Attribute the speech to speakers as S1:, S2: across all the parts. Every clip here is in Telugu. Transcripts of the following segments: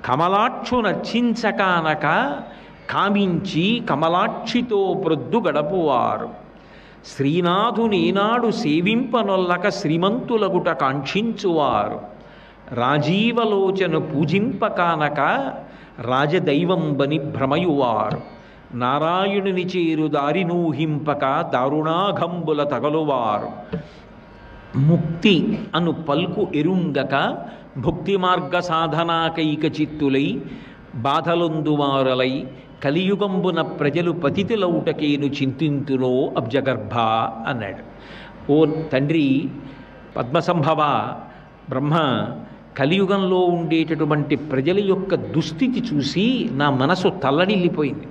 S1: కమలాక్షు నర్చించకానక కామించి కమలాక్షితో ప్రొద్దు గడపువారు. శ్రీనాథునేనాడు సేవింపనొల్లక శ్రీమంతులగుట కాంక్షించువారు. రాజీవలోచను పూజింపకానక రాజదైవంబని భ్రమయువారు. నారాయణుని చేరు దారినూహింపక దారుణాఘంబుల తగలువారు. ముక్తి అను పల్కు ఎరుంగక భుక్తి మార్గ సాధనాకైక చిత్తులై బాధలొందువారలై కలియుగంబున ప్రజలు పతితులౌటకేను చింతింతునో అబ్జగర్భ అన్నాడు. ఓ తండ్రి పద్మసంభవ, బ్రహ్మ కలియుగంలో ఉండేటటువంటి ప్రజల యొక్క దుస్థితి చూసి నా మనసు తల్లడిల్లిపోయింది.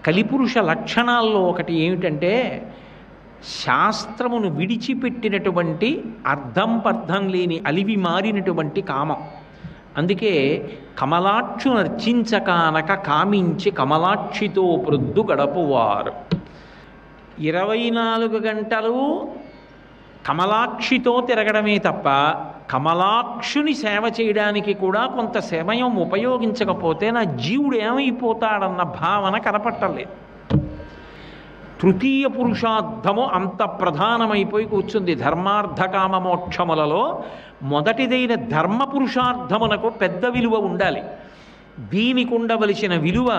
S1: కలిపురుష లక్షణాల్లో ఒకటి ఏమిటంటే శాస్త్రమును విడిచిపెట్టినటువంటి అర్థం పర్థం లేని అలివి మారినటువంటి కామం. అందుకే కమలాక్షు నర్చించకానక కామించి కమలాక్షితో ప్రొద్దు గడపువారు. 24 గంటలు కమలాక్షితో తిరగడమే తప్ప కమలాక్షుని సేవ చేయడానికి కూడా కొంత సమయం ఉపయోగించకపోతే నా జీవుడు ఏమైపోతాడన్న భావన కనపట్టలేదు. తృతీయ పురుషార్థము అంత ప్రధానమైపోయి కూర్చుంది. ధర్మార్థకామ మోక్షములలో మొదటిదైన ధర్మ పురుషార్థమునకు పెద్ద విలువ ఉండాలి. దీనికి ఉండవలసిన విలువ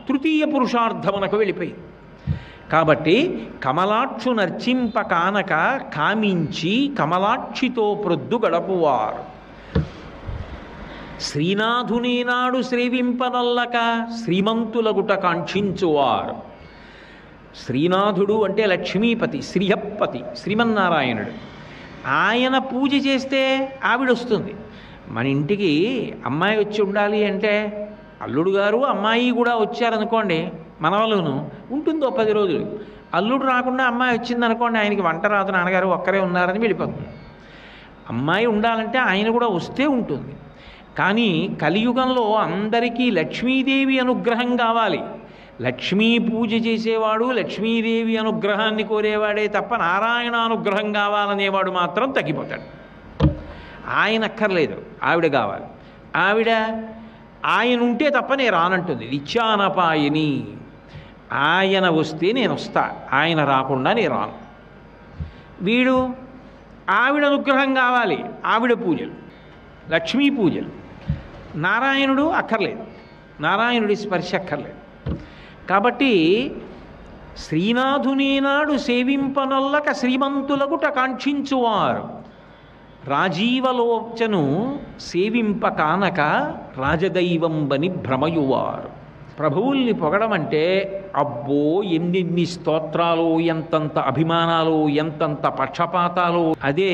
S1: తృతీయ పురుషార్థమునకు వెళ్ళిపోయింది. కాబట్టి కమలాక్షు నర్చింప కానక కామించి కమలాక్షితో ప్రొద్దు గడపువారు. శ్రీనాథునేనాడు శ్రీవింపనొల్లక శ్రీమంతులగుట కాంక్షించువారు. శ్రీనాథుడు అంటే లక్ష్మీపతి, శ్రీహప్పతి, శ్రీమన్నారాయణుడు. ఆయన పూజ చేస్తే ఆవిడొస్తుంది. మన ఇంటికి అమ్మాయి వచ్చి ఉండాలి అంటే అల్లుడు గారు అమ్మాయి కూడా వచ్చారనుకోండి, మనవలును ఉంటుందో 10 రోజులు. అల్లుడు రాకుండా అమ్మాయి వచ్చిందనుకోండి, ఆయనకి వంట రాదు, నాన్నగారు ఒక్కరే ఉన్నారని వెళ్ళిపోతుంది. అమ్మాయి ఉండాలంటే ఆయన కూడా వస్తే ఉంటుంది. కానీ కలియుగంలో అందరికీ లక్ష్మీదేవి అనుగ్రహం కావాలి. లక్ష్మీ పూజ చేసేవాడు లక్ష్మీదేవి అనుగ్రహాన్ని కోరేవాడే తప్ప నారాయణ అనుగ్రహం కావాలనేవాడు మాత్రం తగ్గిపోతాడు. ఆయన అక్కర్లేదు, ఆవిడ కావాలి. ఆవిడ ఆయన ఉంటే తప్ప నేను రానంటుంది. నిత్యానపాయని. ఆయన వస్తే నేను వస్తా, ఆయన రాకుండా నేను రాను. వీడు ఆవిడ అనుగ్రహం కావాలి, ఆవిడ పూజలు, లక్ష్మీ పూజలు. నారాయణుడు అక్కర్లేదు, నారాయణుడి స్పర్శ అక్కర్లేదు. కాబట్టి శ్రీనాథునేనాడు సేవింపనొల్లక శ్రీమంతులగుట కాంక్షించువారు. రాజీవలోచను సేవింప కానక రాజదైవంబని భ్రమయువారు. ప్రభువుల్ని పొగడమంటే అబ్బో ఎన్నెన్ని స్తోత్రాలు, ఎంతంత అభిమానాలు, ఎంతంత పక్షపాతాలు. అదే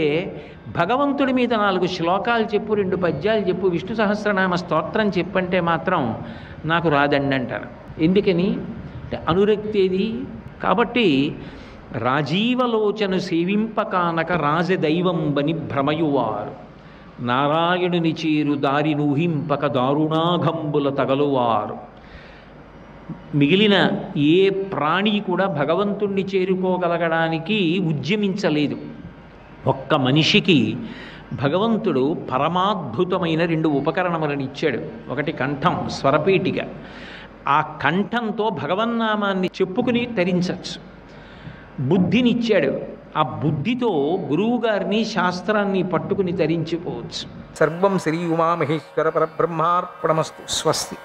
S1: భగవంతుడి మీద 4 శ్లోకాలు చెప్పు, 2 పద్యాలు చెప్పు, విష్ణు సహస్రనామ స్తోత్రం చెప్పంటే మాత్రం నాకు రాదండి అంటారు. ఎందుకని అంటే అనురక్తేది. కాబట్టి రాజీవలోచను సేవింపకానక రాజదైవంబని భ్రమయువారు. నారాయణుని చేరు దారి నూహింపక దారుణాఘంబుల తగలువారు. మిగిలిన ఏ ప్రాణి కూడా భగవంతుణ్ణి చేరుకోగలగడానికి ఉద్యమించలేదు. ఒక్క మనిషికి భగవంతుడు పరమాద్భుతమైన 2 ఉపకరణములను ఇచ్చాడు. ఒకటి కంఠం, స్వరపీఠిక. ఆ కంఠంతో భగవన్నామాన్ని చెప్పుకుని తరించవచ్చు. బుద్ధినిచ్చాడు. ఆ బుద్ధితో గురువుగారిని శాస్త్రాన్ని పట్టుకుని తరించిపోవచ్చు. సర్వం శ్రీ ఉమామహేశ్వర పరబ్రహ్మార్పణమస్తు. స్వస్తి.